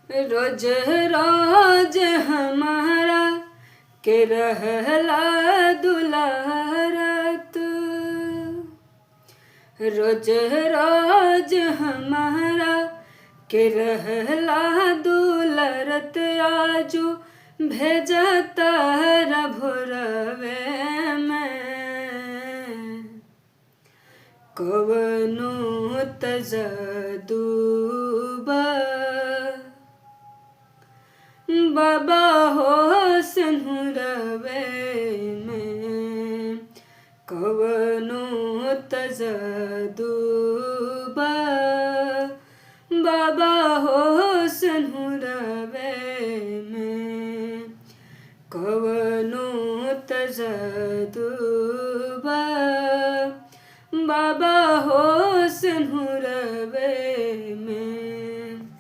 रोज रोज हमारा के रहला दुलारत, रोज रोज हमारा के रहला दुलारत। आजू भेजा तारा भोरवे में कवनो तजदुबा बाबा हो सिंहुरवे में कवनो तजदुबा बाबा हो सिंहुरवे में कवनो तजदुबा बाबा हो